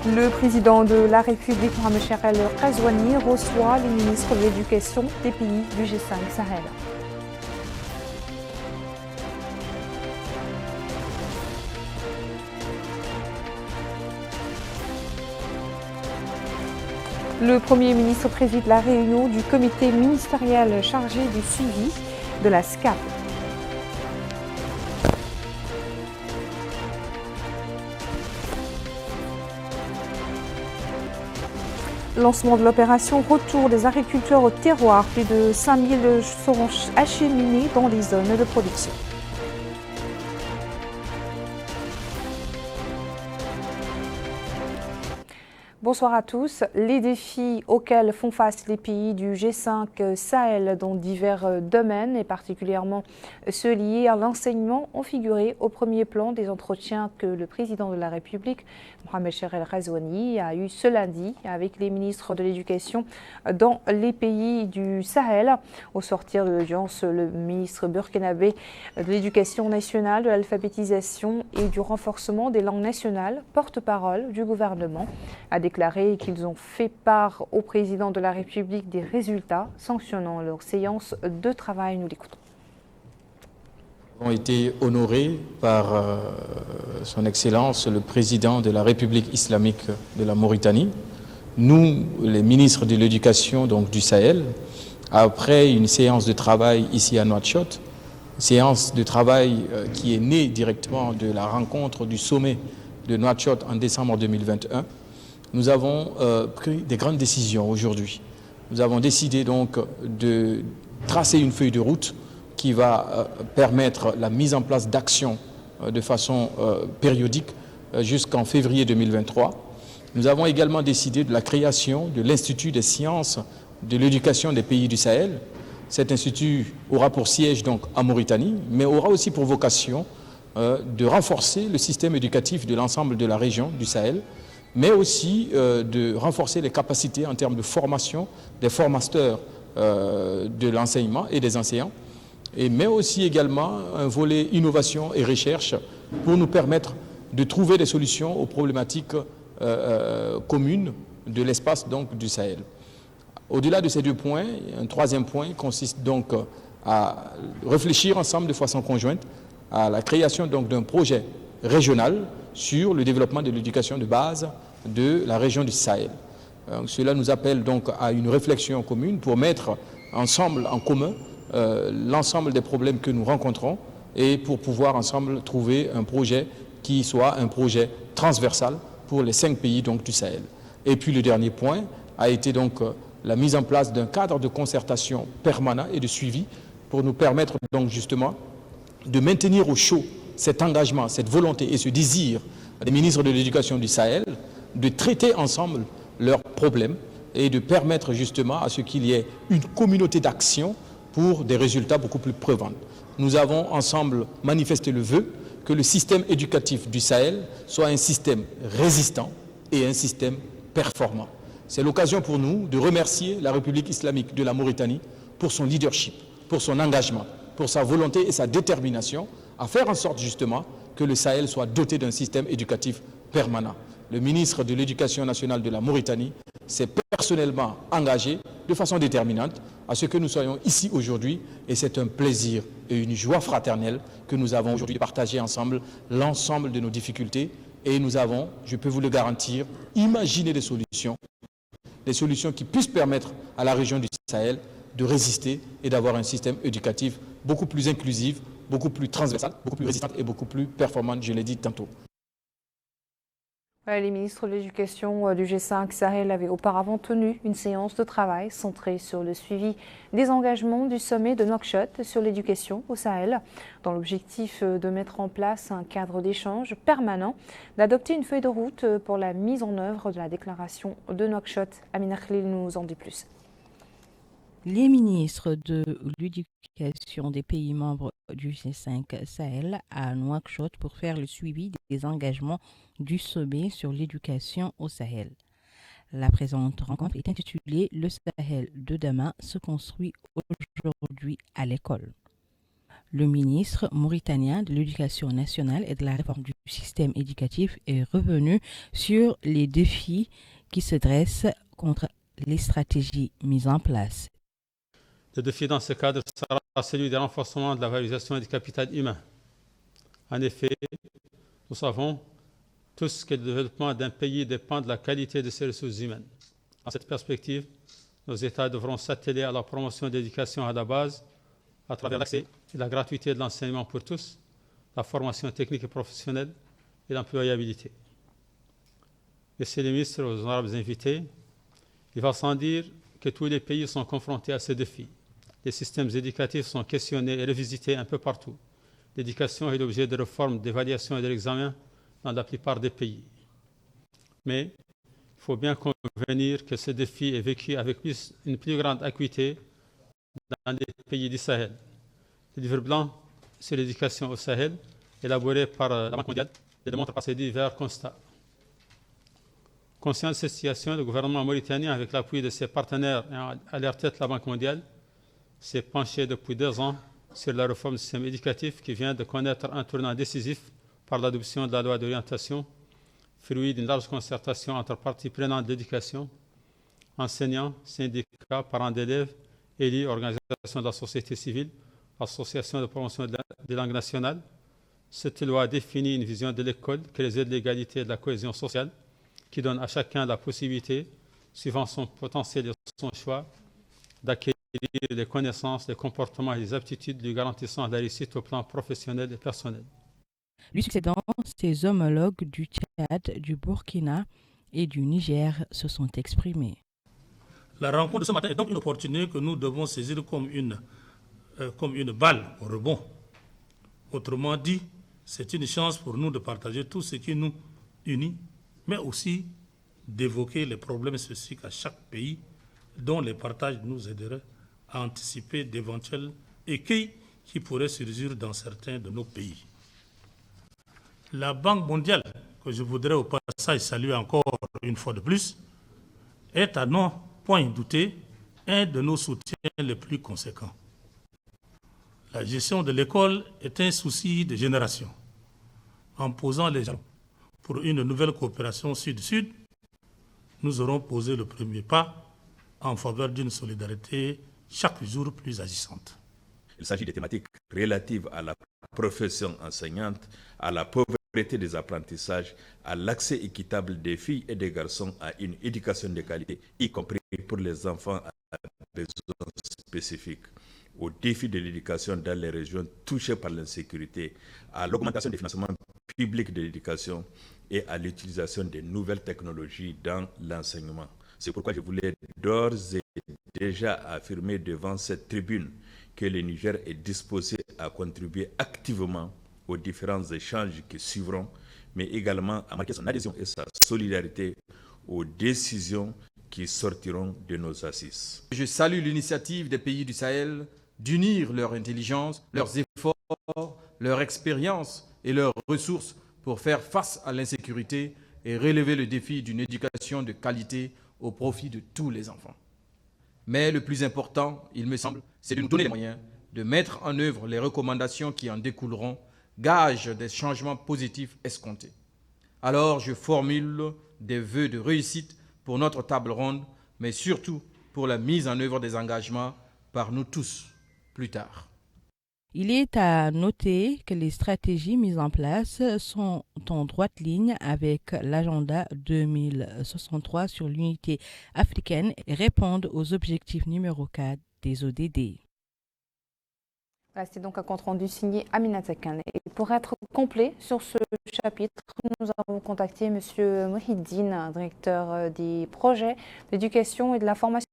Le président de la République, Mohamed Cherel Ghazouani, reçoit les ministres de l'Éducation des pays du G5 Sahel. Le Premier ministre préside la réunion du comité ministériel chargé du suivi de la SCAP. Lancement de l'opération Retour des agriculteurs au terroir. Plus de 5000 seront acheminés dans les zones de production. Bonsoir à tous. Les défis auxquels font face les pays du G5 Sahel dans divers domaines et particulièrement ceux liés à l'enseignement ont figuré au premier plan des entretiens que le président de la République, Mohamed Cherel Ghazouani, a eu ce lundi avec les ministres de l'Éducation dans les pays du Sahel. Au sortir de l'audience, le ministre burkinabé de l'Éducation nationale, de l'alphabétisation et du renforcement des langues nationales, porte-parole du gouvernement, a déclaré qu'ils ont fait part au président de la République des résultats sanctionnant leur séance de travail. Nous l'écoutons. Nous avons été honorés par son Excellence le président de la République islamique de la Mauritanie, nous les ministres de l'Éducation donc du Sahel, après une séance de travail ici à Nouakchott, séance de travail qui est née directement de la rencontre du sommet de Nouakchott en décembre 2021. Nous avons pris des grandes décisions aujourd'hui. Nous avons décidé donc de tracer une feuille de route qui va permettre la mise en place d'actions de façon périodique jusqu'en février 2023. Nous avons également décidé de la création de l'Institut des sciences de l'éducation des pays du Sahel. Cet institut aura pour siège donc en Mauritanie, mais aura aussi pour vocation de renforcer le système éducatif de l'ensemble de la région du Sahel, mais aussi de renforcer les capacités en termes de formation des formateurs de l'enseignement et des enseignants, mais aussi également un volet innovation et recherche pour nous permettre de trouver des solutions aux problématiques communes de l'espace donc du Sahel. Au-delà de ces deux points, un troisième point consiste donc à réfléchir ensemble de façon conjointe à la création donc d'un projet régional sur le développement de l'éducation de base de la région du Sahel. Cela nous appelle donc à une réflexion commune pour mettre ensemble en commun l'ensemble des problèmes que nous rencontrons et pour pouvoir ensemble trouver un projet qui soit un projet transversal pour les 5 pays donc du Sahel. Et puis le dernier point a été donc la mise en place d'un cadre de concertation permanent et de suivi pour nous permettre donc justement de maintenir au chaud cet engagement, cette volonté et ce désir des ministres de l'Éducation du Sahel de traiter ensemble leurs problèmes et de permettre justement à ce qu'il y ait une communauté d'action pour des résultats beaucoup plus probants. Nous avons ensemble manifesté le vœu que le système éducatif du Sahel soit un système résistant et un système performant. C'est l'occasion pour nous de remercier la République islamique de la Mauritanie pour son leadership, pour son engagement, pour sa volonté et sa détermination à faire en sorte justement que le Sahel soit doté d'un système éducatif permanent. Le ministre de l'Éducation nationale de la Mauritanie s'est personnellement engagé de façon déterminante à ce que nous soyons ici aujourd'hui et c'est un plaisir et une joie fraternelle que nous avons aujourd'hui de partager ensemble l'ensemble de nos difficultés et nous avons, je peux vous le garantir, imaginé des solutions qui puissent permettre à la région du Sahel de résister et d'avoir un système éducatif beaucoup plus inclusif, beaucoup plus transversal, beaucoup plus résistant et beaucoup plus performant, je l'ai dit tantôt. Les ministres de l'Éducation du G5 Sahel avaient auparavant tenu une séance de travail centrée sur le suivi des engagements du sommet de Nouakchott sur l'éducation au Sahel, dans l'objectif de mettre en place un cadre d'échange permanent, d'adopter une feuille de route pour la mise en œuvre de la déclaration de Nouakchott. Amina Khalil nous en dit plus. Les ministres de l'éducation des pays membres du G5 Sahel à Nouakchott pour faire le suivi des engagements du sommet sur l'éducation au Sahel. La présente rencontre est intitulée « Le Sahel de demain se construit aujourd'hui à l'école ». Le ministre mauritanien de l'Éducation nationale et de la réforme du système éducatif est revenu sur les défis qui se dressent contre les stratégies mises en place. Le défi dans ce cadre sera celui du renforcement de la valorisation du capital humain. En effet, nous savons tous que le développement d'un pays dépend de la qualité de ses ressources humaines. Dans cette perspective, nos États devront s'atteler à la promotion de l'éducation à la base à travers l'accès et la gratuité de l'enseignement pour tous, la formation technique et professionnelle et l'employabilité. Messieurs les ministres, aux honorables invités, il va sans dire que tous les pays sont confrontés à ces défis. Les systèmes éducatifs sont questionnés et revisités un peu partout. L'éducation est l'objet de réformes, d'évaluation et de l'examen dans la plupart des pays. Mais il faut bien convenir que ce défi est vécu avec une plus grande acuité dans les pays du Sahel. Le livre blanc sur l'éducation au Sahel, élaboré par la Banque mondiale, le démontre par ses divers constats. Conscient de cette situation, le gouvernement mauritanien, avec l'appui de ses partenaires et à leur tête la Banque mondiale, s'est penché depuis 2 ans sur la réforme du système éducatif qui vient de connaître un tournant décisif par l'adoption de la loi d'orientation, fruit d'une large concertation entre parties prenantes de l'éducation, enseignants, syndicats, parents d'élèves, élus, organisations de la société civile, associations de promotion des langues nationales. Cette loi définit une vision de l'école qui réside de l'égalité et de la cohésion sociale, qui donne à chacun la possibilité, suivant son potentiel et son choix, d'acquérir les connaissances, les comportements et les aptitudes lui garantissant la réussite au plan professionnel et personnel. Lui succédant, ses homologues du Tchad, du Burkina et du Niger se sont exprimés. La rencontre de ce matin est donc une opportunité que nous devons saisir comme une balle au rebond. Autrement dit, c'est une chance pour nous de partager tout ce qui nous unit, mais aussi d'évoquer les problèmes spécifiques à chaque pays dont les partages nous aideraient à anticiper d'éventuels écueils qui pourraient surgir dans certains de nos pays. La Banque mondiale, que je voudrais au passage saluer encore une fois de plus, est à non point douter un de nos soutiens les plus conséquents. La gestion de l'école est un souci de génération. En posant les jalons pour une nouvelle coopération sud-sud, nous aurons posé le premier pas en faveur d'une solidarité chaque jour plus agissante. Il s'agit des thématiques relatives à la profession enseignante, à la pauvreté des apprentissages, à l'accès équitable des filles et des garçons à une éducation de qualité, y compris pour les enfants à besoins spécifiques, aux défis de l'éducation dans les régions touchées par l'insécurité, à l'augmentation des financements publics de l'éducation et à l'utilisation des nouvelles technologies dans l'enseignement. C'est pourquoi je voulais d'ores et déjà affirmer devant cette tribune que le Niger est disposé à contribuer activement aux différents échanges qui suivront, mais également à marquer son adhésion et sa solidarité aux décisions qui sortiront de nos assises. Je salue l'initiative des pays du Sahel d'unir leur intelligence, leurs efforts, leur expérience et leurs ressources pour faire face à l'insécurité et relever le défi d'une éducation de qualité au profit de tous les enfants. Mais le plus important, il me semble, c'est de nous donner les moyens de mettre en œuvre les recommandations qui en découleront, gage des changements positifs escomptés. Alors, je formule des vœux de réussite pour notre table ronde, mais surtout pour la mise en œuvre des engagements par nous tous plus tard. Il est à noter que les stratégies mises en place sont en droite ligne avec l'agenda 2063 sur l'unité africaine et répondent aux objectifs numéro 4 des ODD. C'est donc un compte-rendu signé Aminata Kane. Et pour être complet sur ce chapitre, nous avons contacté M. Mouhidine, directeur des projets d'éducation et de la formation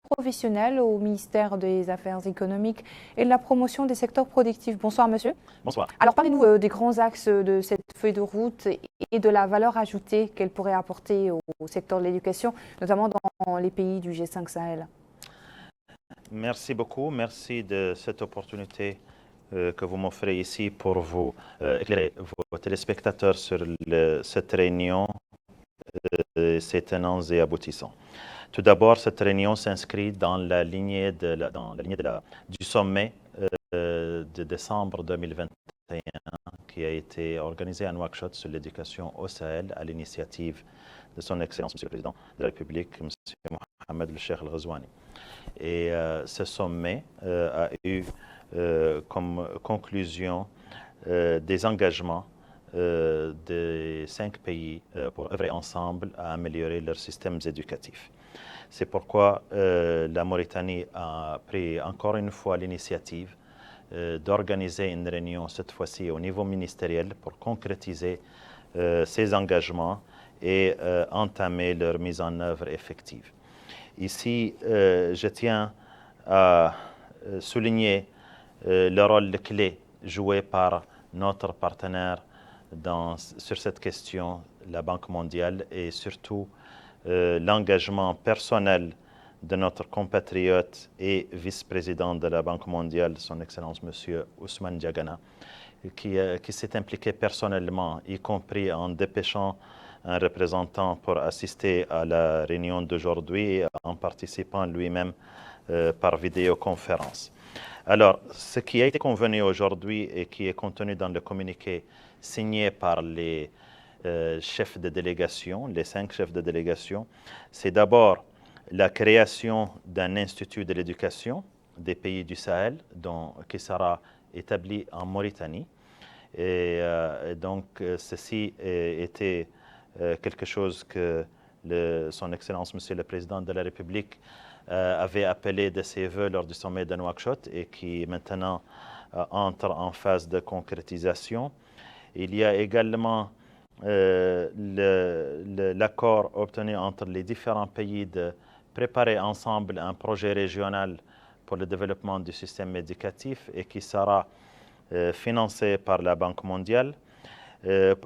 professionnelle au ministère des Affaires économiques et de la promotion des secteurs productifs. Bonsoir monsieur. Bonsoir. Alors parlez-nous des grands axes de cette feuille de route et de la valeur ajoutée qu'elle pourrait apporter au secteur de l'éducation, notamment dans les pays du G5 Sahel. Merci beaucoup. Merci de cette opportunité que vous m'offrez ici pour vous éclairer vos téléspectateurs sur cette réunion, ses tenants et aboutissants. Tout d'abord, cette réunion s'inscrit dans la lignée du sommet de décembre 2021 qui a été organisé à Nouakchott sur l'éducation au Sahel à l'initiative de son Excellence, Monsieur le Président de la République, M. Mohamed El Cheikh El Ghazouani. Et ce sommet a eu comme conclusion des engagements des 5 pays pour œuvrer ensemble à améliorer leurs systèmes éducatifs. C'est pourquoi la Mauritanie a pris encore une fois l'initiative d'organiser une réunion, cette fois-ci au niveau ministériel, pour concrétiser ces engagements et entamer leur mise en œuvre effective. Ici, je tiens à souligner le rôle clé joué par notre partenaire sur cette question, la Banque mondiale, et surtout l'engagement personnel de notre compatriote et vice-président de la Banque mondiale, son Excellence M. Ousmane Diagana, qui s'est impliqué personnellement, y compris en dépêchant un représentant pour assister à la réunion d'aujourd'hui et en participant lui-même par vidéoconférence. Alors, ce qui a été convenu aujourd'hui et qui est contenu dans le communiqué signé par les chefs de délégation, les 5 chefs de délégation, c'est d'abord la création d'un institut de l'éducation des pays du Sahel qui sera établi en Mauritanie. Et donc, ceci était quelque chose que son Excellence, Monsieur le Président de la République, avait appelé de ses voeux lors du sommet de Nouakchott et qui maintenant entre en phase de concrétisation. Il y a également l'accord obtenu entre les différents pays de préparer ensemble un projet régional pour le développement du système éducatif et qui sera financé par la Banque mondiale.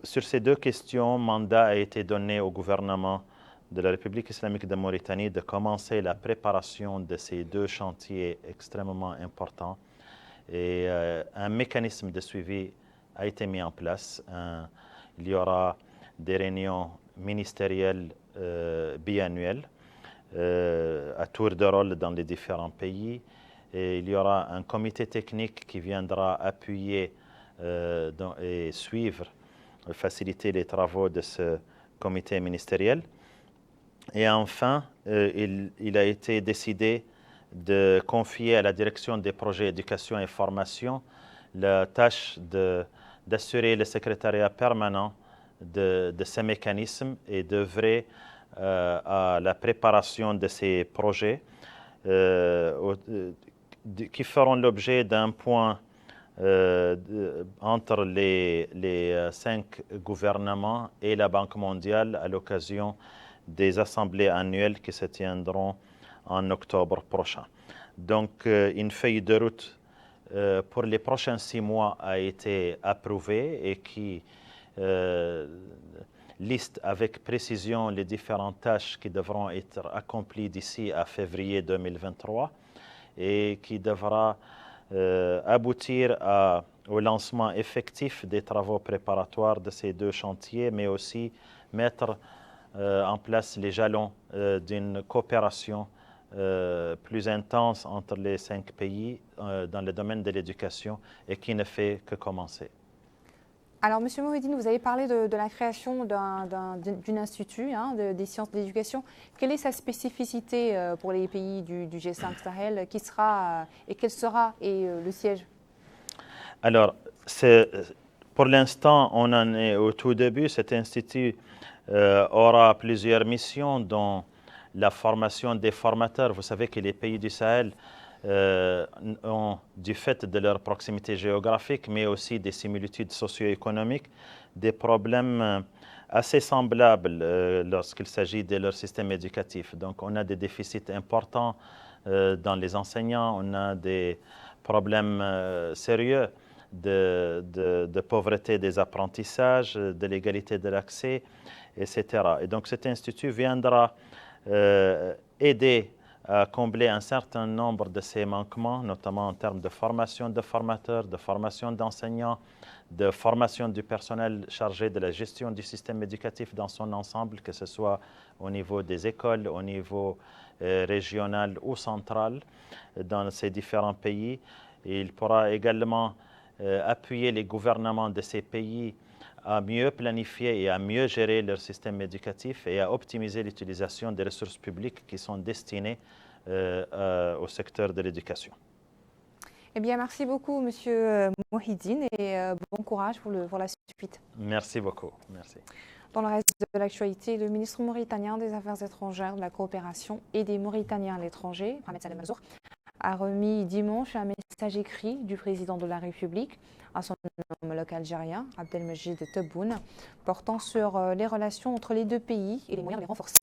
Sur ces 2 questions, mandat a été donné au gouvernement de la République islamique de Mauritanie de commencer la préparation de ces 2 chantiers extrêmement importants. Et un mécanisme de suivi a été mis en place. Il y aura des réunions ministérielles biannuelles à tour de rôle dans les différents pays. Et il y aura un comité technique qui viendra appuyer et suivre, faciliter les travaux de ce comité ministériel. Et enfin, il a été décidé de confier à la direction des projets éducation et formation la tâche d'assurer le secrétariat permanent de ces mécanismes et d'œuvrer à la préparation de ces projets qui feront l'objet d'un point entre les 5 gouvernements et la Banque mondiale à l'occasion des assemblées annuelles qui se tiendront en octobre prochain. Donc, une feuille de route pour les prochains 6 mois a été approuvée et qui liste avec précision les différentes tâches qui devront être accomplies d'ici à février 2023 et qui devra aboutir au lancement effectif des travaux préparatoires de ces 2 chantiers, mais aussi mettre en place les jalons d'une coopération plus intense entre les 5 pays dans le domaine de l'éducation et qui ne fait que commencer. Alors, Monsieur Mouhidine, vous avez parlé de la création d'un institut des sciences de l'éducation. Quelle est sa spécificité pour les pays du G5 Sahel? Qui sera et quel sera le siège? Alors, pour l'instant, on en est au tout début. Cet institut aura plusieurs missions, dont la formation des formateurs. Vous savez que les pays du Sahel ont, du fait de leur proximité géographique, mais aussi des similitudes socio-économiques, des problèmes assez semblables lorsqu'il s'agit de leur système éducatif. Donc, on a des déficits importants dans les enseignants, on a des problèmes sérieux de pauvreté des apprentissages, de l'égalité de l'accès, etc. Et donc, cet institut viendra aider à combler un certain nombre de ces manquements, notamment en termes de formation de formateurs, de formation d'enseignants, de formation du personnel chargé de la gestion du système éducatif dans son ensemble, que ce soit au niveau des écoles, au niveau régional ou central dans ces différents pays. Il pourra également appuyer les gouvernements de ces pays à mieux planifier et à mieux gérer leur système éducatif et à optimiser l'utilisation des ressources publiques qui sont destinées au secteur de l'éducation. Eh bien, merci beaucoup, Monsieur Mohidine, et bon courage pour la suite. Merci beaucoup. Merci. Dans le reste de l'actualité, le ministre mauritanien des Affaires étrangères, de la coopération et des Mauritaniens à l'étranger, Mohamed Salem Mansour, a remis dimanche un message écrit du président de la République à son homologue algérien, Abdelmajid Tebboune, portant sur les relations entre les deux pays et les moyens de les renforcer.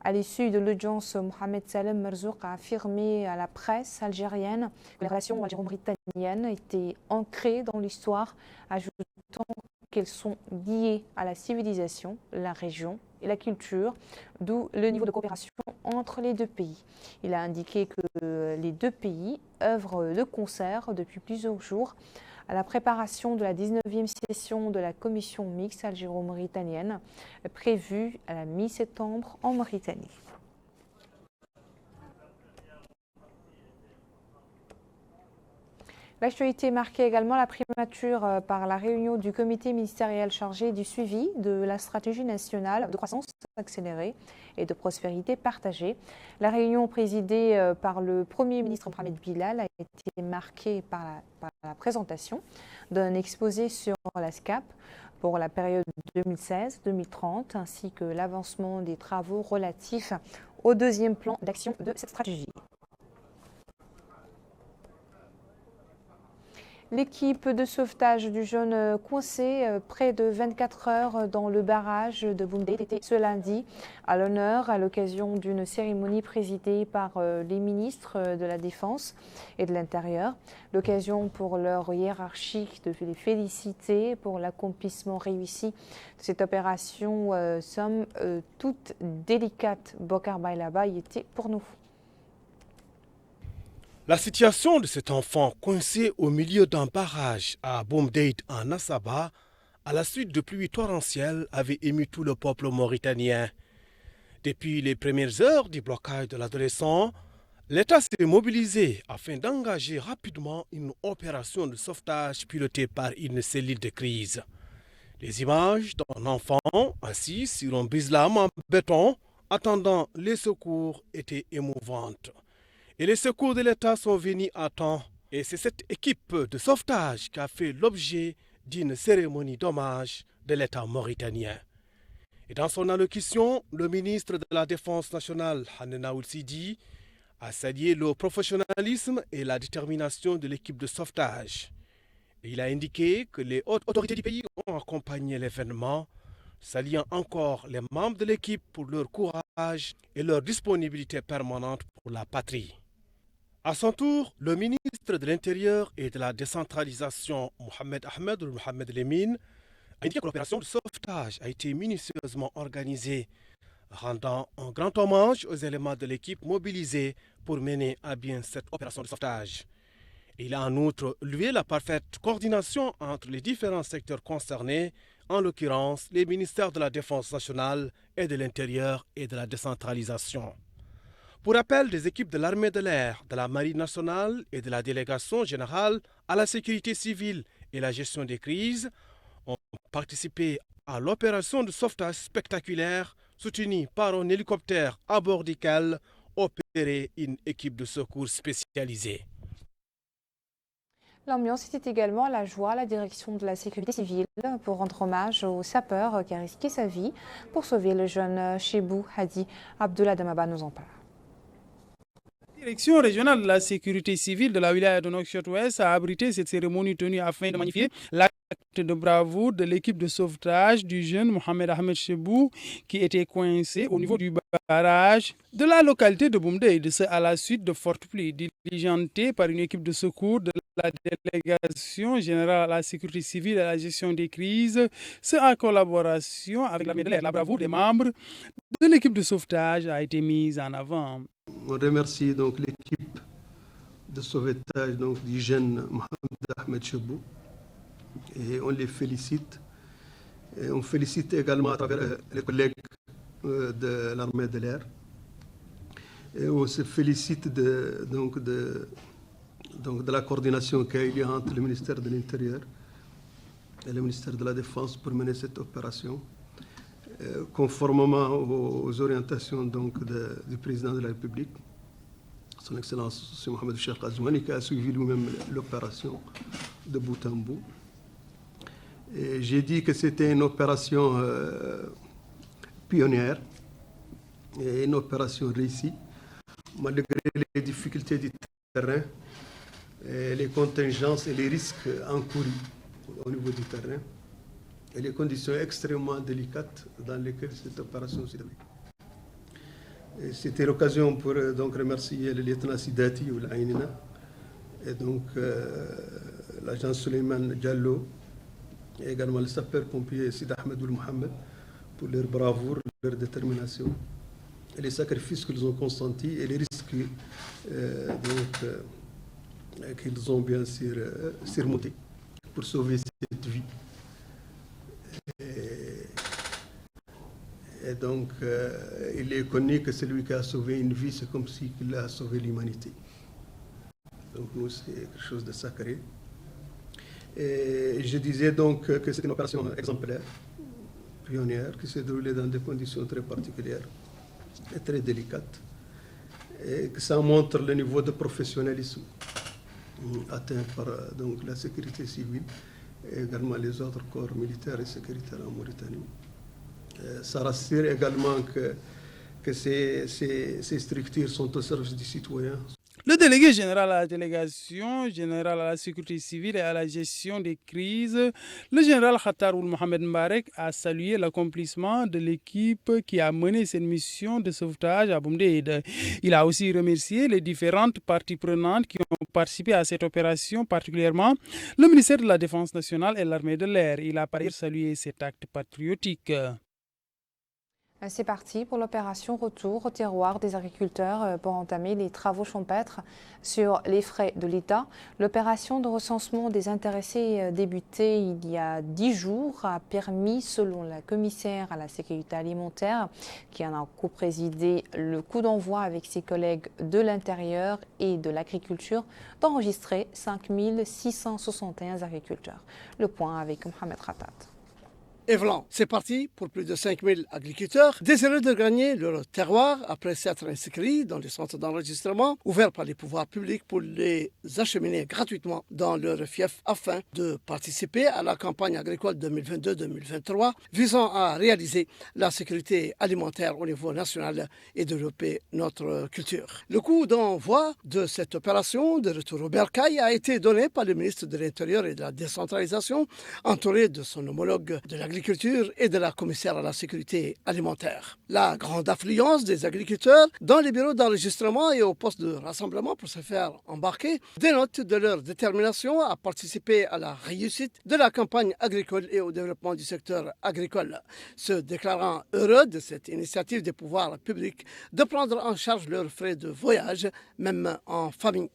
À l'issue de l'audience, Mohamed Salem Merzouk a affirmé à la presse algérienne que les relations algéro-mauritaniennes étaient ancrées dans l'histoire, ajoutant qu'elles sont liées à la civilisation, la région et la culture, d'où le niveau de coopération entre les deux pays. Il a indiqué que les deux pays œuvrent de concert depuis plusieurs jours à la préparation de la 19e session de la commission mixte algéro-mauritanienne prévue à la mi-septembre en Mauritanie. L'actualité marquait également la primature par la réunion du comité ministériel chargé du suivi de la stratégie nationale de croissance accélérée et de prospérité partagée. La réunion présidée par le Premier ministre Mohamed Bilal a été marquée par la présentation d'un exposé sur la SCAP pour la période 2016-2030 ainsi que l'avancement des travaux relatifs au deuxième plan d'action de cette stratégie. L'équipe de sauvetage du jeune coincé près de 24 heures dans le barrage de Boumdé était ce lundi à l'honneur à l'occasion d'une cérémonie présidée par les ministres de la Défense et de l'Intérieur. L'occasion pour leur hiérarchie de les féliciter pour l'accomplissement réussi de cette opération, somme toute délicate. Bokar Bailaba y était pour nous. La situation de cet enfant coincé au milieu d'un barrage à Boumdade en Assaba, à la suite de pluies torrentielles, avait ému tout le peuple mauritanien. Depuis les premières heures du blocage de l'adolescent, l'État s'est mobilisé afin d'engager rapidement une opération de sauvetage pilotée par une cellule de crise. Les images d'un enfant assis sur un brise-lames en béton attendant les secours étaient émouvantes. Et les secours de l'État sont venus à temps. Et c'est cette équipe de sauvetage qui a fait l'objet d'une cérémonie d'hommage de l'État mauritanien. Et dans son allocution, le ministre de la Défense nationale, Hanena Oulsidi, a salué le professionnalisme et la détermination de l'équipe de sauvetage. Et il a indiqué que les hautes autorités du pays ont accompagné l'événement, saluant encore les membres de l'équipe pour leur courage et leur disponibilité permanente pour la patrie. À son tour, le ministre de l'Intérieur et de la décentralisation, Mohamed Ahmed ou Mohamed Lemine, a indiqué que l'opération de sauvetage a été minutieusement organisée, rendant un grand hommage aux éléments de l'équipe mobilisés pour mener à bien cette opération de sauvetage. Il a en outre loué la parfaite coordination entre les différents secteurs concernés, en l'occurrence les ministères de la Défense nationale et de l'Intérieur et de la décentralisation. Pour rappel, des équipes de l'armée de l'air, de la marine nationale et de la délégation générale à la sécurité civile et la gestion des crises ont participé à l'opération de sauvetage spectaculaire soutenue par un hélicoptère à bord duquel opérait une équipe de secours spécialisée. L'ambiance était également à la joie à la direction de la sécurité civile pour rendre hommage au sapeur qui a risqué sa vie pour sauver le jeune Chebou Hadi. Abdullah Damaba nous en parle. La direction régionale de la sécurité civile de la wilaya de Nouakchott-Ouest a abrité cette cérémonie tenue afin de magnifier l'acte de bravoure de l'équipe de sauvetage du jeune Mohamed Ahmed Chebou qui était coincé au niveau du barrage de la localité de Boumdade. C'est à la suite de fortes pluies diligentées par une équipe de secours de la délégation générale à la sécurité civile et à la gestion des crises. C'est en collaboration avec l'armée de l'air. La bravoure des membres de l'équipe de sauvetage a été mise en avant. On remercie donc l'équipe de sauvetage du jeune Mohamed Ahmed Chebou et on les félicite. Et on félicite également à travers les collègues de l'armée de l'air. Et on se félicite de donc de la coordination qu'il y a entre le ministère de l'Intérieur et le ministère de la Défense pour mener cette opération, conformément aux orientations donc, du président de la République, son Excellence M. Mohamed Cheikh Ghazouani, qui a suivi lui-même l'opération de bout en bout. Et j'ai dit que c'était une opération pionnière et une opération réussie, malgré les difficultés du terrain, et les contingences et les risques encourus au niveau du terrain, et les conditions extrêmement délicates dans lesquelles cette opération s'est déroulée. C'était l'occasion pour donc remercier le lieutenant Sidati ou l'Aïnina, et donc l'agent Suleiman Diallo, et également le sapeur-pompier Sid Ahmed Oul Mohamed pour leur bravoure, leur détermination, et les sacrifices qu'ils ont consentis et les risques qu'ils ont bien sûr surmontés pour sauver cette vie. Et donc, il est connu que celui qui a sauvé une vie, c'est comme s'il a sauvé l'humanité. Donc, nous, c'est quelque chose de sacré. Et je disais donc que c'est une opération exemplaire, pionnière, qui s'est déroulée dans des conditions très particulières et très délicates, et que ça montre le niveau de professionnalisme atteint par donc, la sécurité civile et également les autres corps militaires et sécuritaires en Mauritanie. Ça rassure également que ces structures sont au service du citoyen. Le délégué général à la délégation générale à la sécurité civile et à la gestion des crises, le général Khatar Ould Mohamed Mbarek, a salué l'accomplissement de l'équipe qui a mené cette mission de sauvetage à Boumdeid. Il a aussi remercié les différentes parties prenantes qui ont participé à cette opération, particulièrement le ministère de la Défense nationale et l'armée de l'air. Il a par ailleurs salué cet acte patriotique. C'est parti pour l'opération Retour au terroir des agriculteurs pour entamer les travaux champêtres sur les frais de l'État. L'opération de recensement des intéressés débutée il y a 10 jours a permis, selon la commissaire à la sécurité alimentaire, qui en a co-présidé le coup d'envoi avec ses collègues de l'intérieur et de l'agriculture, d'enregistrer 5 661 agriculteurs. Le point avec Mohamed Khatat. Evlan, c'est parti pour plus de 5000 agriculteurs désireux de gagner leur terroir après s'être inscrits dans les centres d'enregistrement ouverts par les pouvoirs publics pour les acheminer gratuitement dans leur fief afin de participer à la campagne agricole 2022-2023 visant à réaliser la sécurité alimentaire au niveau national et développer notre culture. Le coup d'envoi de cette opération de retour au bercail a été donné par le ministre de l'Intérieur et de la décentralisation, entouré de son homologue de l'agriculture et de la commissaire à la sécurité alimentaire. La grande affluence des agriculteurs dans les bureaux d'enregistrement et aux postes de rassemblement pour se faire embarquer dénote de leur détermination à participer à la réussite de la campagne agricole et au développement du secteur agricole, se déclarant heureux de cette initiative des pouvoirs publics de prendre en charge leurs frais de voyage, même en famille,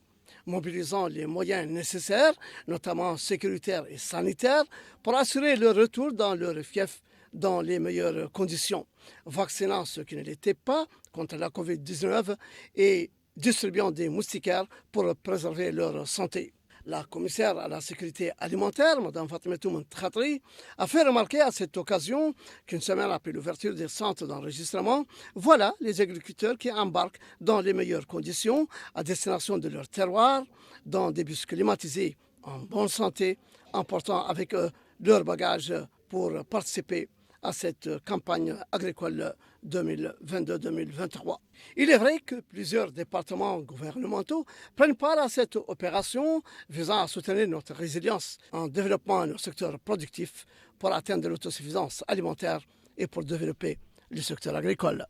mobilisant les moyens nécessaires, notamment sécuritaires et sanitaires, pour assurer leur retour dans leur fief dans les meilleures conditions, vaccinant ceux qui ne l'étaient pas contre la Covid-19 et distribuant des moustiquaires pour préserver leur santé. La commissaire à la sécurité alimentaire, Mme Fatimatoum Khatri, a fait remarquer à cette occasion qu'une semaine après l'ouverture des centres d'enregistrement, voilà les agriculteurs qui embarquent dans les meilleures conditions à destination de leur terroir, dans des bus climatisés en bonne santé, emportant avec eux leurs bagages pour participer à cette campagne agricole 2022-2023. Il est vrai que plusieurs départements gouvernementaux prennent part à cette opération visant à soutenir notre résilience en développant nos secteurs productifs pour atteindre l'autosuffisance alimentaire et pour développer le secteur agricole.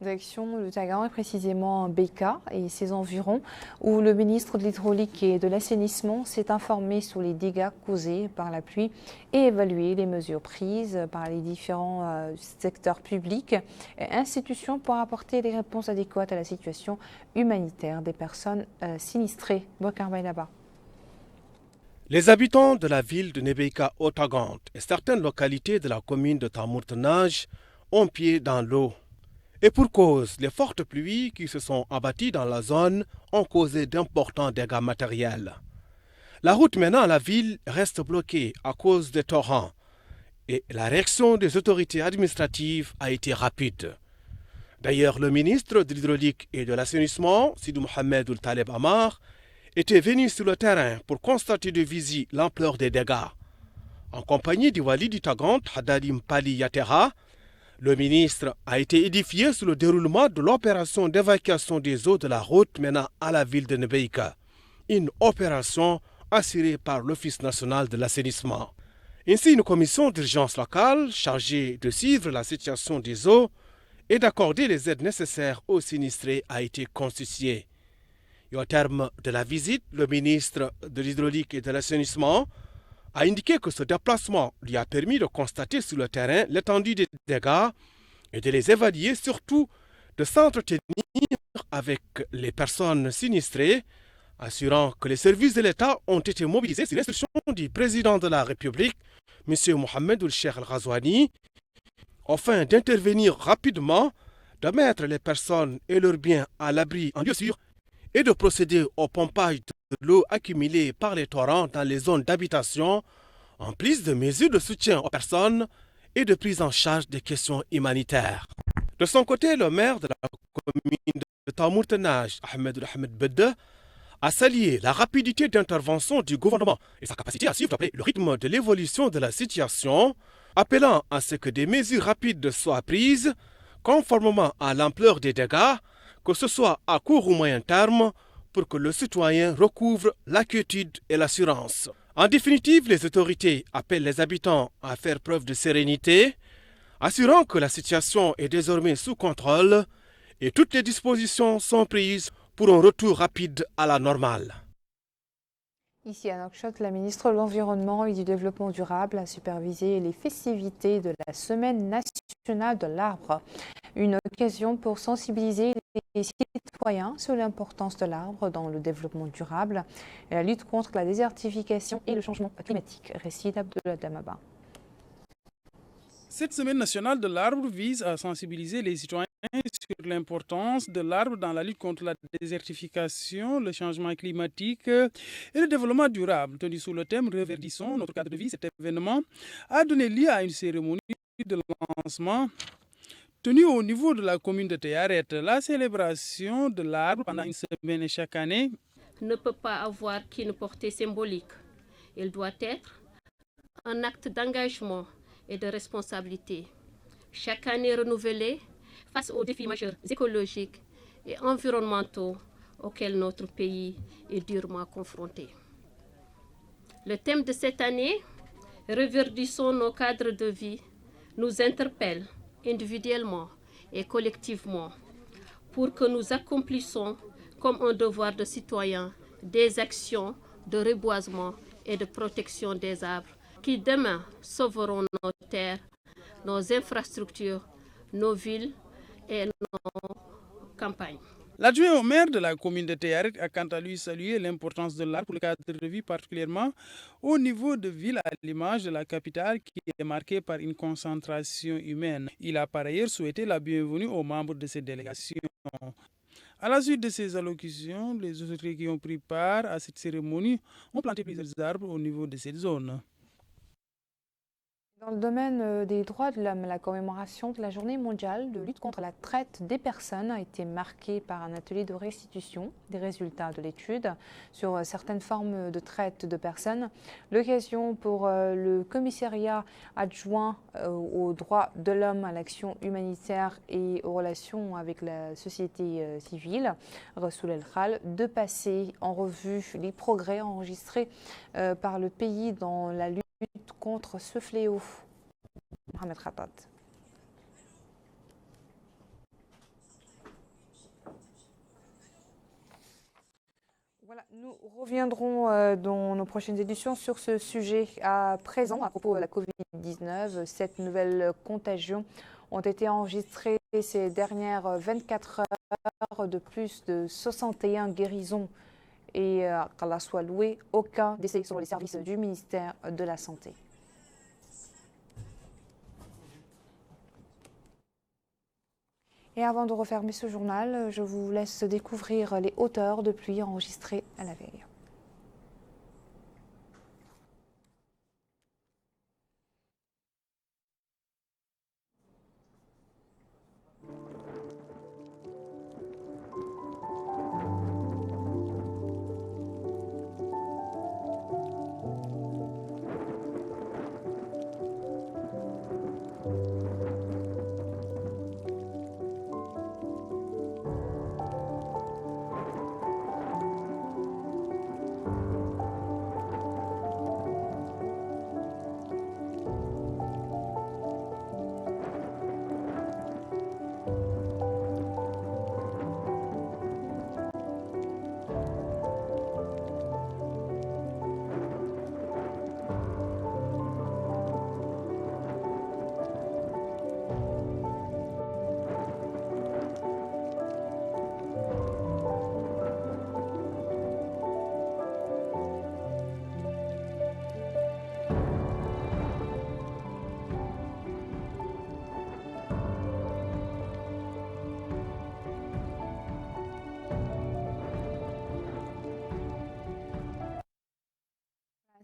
Direction le Tagaran et précisément Beika et ses environs, où le ministre de l'Hydraulique et de l'Assainissement s'est informé sur les dégâts causés par la pluie et évalué les mesures prises par les différents secteurs publics et institutions pour apporter des réponses adéquates à la situation humanitaire des personnes sinistrées. Bokar Baïlaba. Les habitants de la ville de Nebeika-Otagant et certaines localités de la commune de Tamourtenage ont pied dans l'eau. Et pour cause, les fortes pluies qui se sont abattues dans la zone ont causé d'importants dégâts matériels. La route menant à la ville reste bloquée à cause des torrents et la réaction des autorités administratives a été rapide. D'ailleurs, le ministre de l'Hydraulique et de l'Assainissement, Sidi Mohamed Ould Taleb Amar, était venu sur le terrain pour constater de visu l'ampleur des dégâts. En compagnie du wali du Tagant, Hadalim Pali Yatera, le ministre a été édifié sur le déroulement de l'opération d'évacuation des eaux de la route menant à la ville de Nebeïka, une opération assurée par l'Office national de l'assainissement. Ainsi, une commission d'urgence locale chargée de suivre la situation des eaux et d'accorder les aides nécessaires aux sinistrés a été constituée. Et au terme de la visite, le ministre de l'Hydraulique et de l'Assainissement a indiqué que ce déplacement lui a permis de constater sur le terrain l'étendue des dégâts et de les évaluer, surtout de s'entretenir avec les personnes sinistrées, assurant que les services de l'État ont été mobilisés sur l'instruction du président de la République, M. Mohamed Ould Cheikh Al Ghazouani, afin d'intervenir rapidement, de mettre les personnes et leurs biens à l'abri en lieu sûr et de procéder au pompage de l'eau accumulée par les torrents dans les zones d'habitation, en plus de mesures de soutien aux personnes et de prise en charge des questions humanitaires. De son côté, le maire de la commune de Tamourtenage, Ahmed Bedde, a salué la rapidité d'intervention du gouvernement et sa capacité à suivre le rythme de l'évolution de la situation, appelant à ce que des mesures rapides soient prises, conformément à l'ampleur des dégâts, que ce soit à court ou moyen terme, pour que le citoyen recouvre la quiétude et l'assurance. En définitive, les autorités appellent les habitants à faire preuve de sérénité, assurant que la situation est désormais sous contrôle et toutes les dispositions sont prises pour un retour rapide à la normale. Ici à Nouakchott, la ministre de l'Environnement et du Développement durable a supervisé les festivités de la Semaine nationale de l'arbre. Une occasion pour sensibiliser les citoyens sur l'importance de l'arbre dans le développement durable et la lutte contre la désertification et le changement climatique. Récit d'Abdullah Damaba. Cette semaine nationale de l'arbre vise à sensibiliser les citoyens sur l'importance de l'arbre dans la lutte contre la désertification, le changement climatique et le développement durable. Tenu sous le thème « Reverdissons notre cadre de vie », cet événement a donné lieu à une cérémonie de lancement tenue au niveau de la commune de Théaret. La célébration de l'arbre pendant une semaine chaque année ne peut pas avoir qu'une portée symbolique. Il doit être un acte d'engagement et de responsabilité, chaque année renouvelée face aux défis majeurs écologiques et environnementaux auxquels notre pays est durement confronté. Le thème de cette année, « Reverdissons nos cadres de vie », nous interpelle individuellement et collectivement pour que nous accomplissions comme un devoir de citoyen des actions de reboisement et de protection des arbres qui demain sauveront nos terres, nos infrastructures, nos villes et nos campagnes. L'adjoint au maire de la commune de Théaret a quant à lui salué l'importance de l'arbre pour le cadre de vie, particulièrement au niveau de ville à l'image de la capitale qui est marquée par une concentration humaine. Il a par ailleurs souhaité la bienvenue aux membres de cette délégation. À la suite de ces allocutions, les autorités qui ont pris part à cette cérémonie ont planté plusieurs arbres au niveau de cette zone. Dans le domaine des droits de l'homme, la commémoration de la journée mondiale de lutte contre la traite des personnes a été marquée par un atelier de restitution des résultats de l'étude sur certaines formes de traite de personnes. L'occasion pour le commissariat adjoint aux droits de l'homme, à l'action humanitaire et aux relations avec la société civile, Rassoul El Khal, de passer en revue les progrès enregistrés par le pays dans la lutte contre ce fléau. Mohamed Khatat. Voilà, nous reviendrons dans nos prochaines éditions sur ce sujet. À présent, à propos de la Covid-19, 7 nouvelles contagions ont été enregistrées ces dernières 24 heures, de plus de 61 guérisons. Et qu'Allah soit loué, aucun décès sur les services du ministère de la Santé. Et avant de refermer ce journal, je vous laisse découvrir les hauteurs de pluie enregistrées à la veille.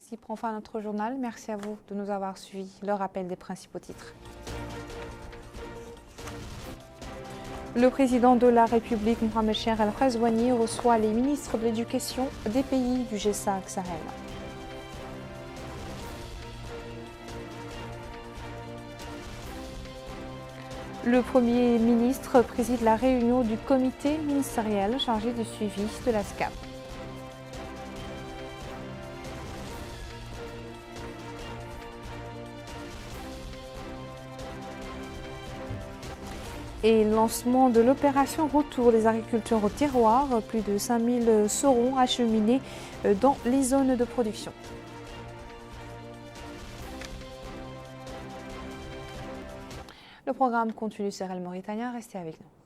Ainsi prend fin notre journal. Merci à vous de nous avoir suivis. Le rappel des principaux titres. Le président de la République, Mohamed Cheikh Al-Ghazouani, reçoit les ministres de l'Éducation des pays du G5 Sahel. Le Premier ministre préside la réunion du comité ministériel chargé du suivi de la SCAP. Et lancement de l'opération Retour des agriculteurs au terroir, plus de 5000 seront acheminés dans les zones de production. Le programme continue sur El Mauritania, restez avec nous.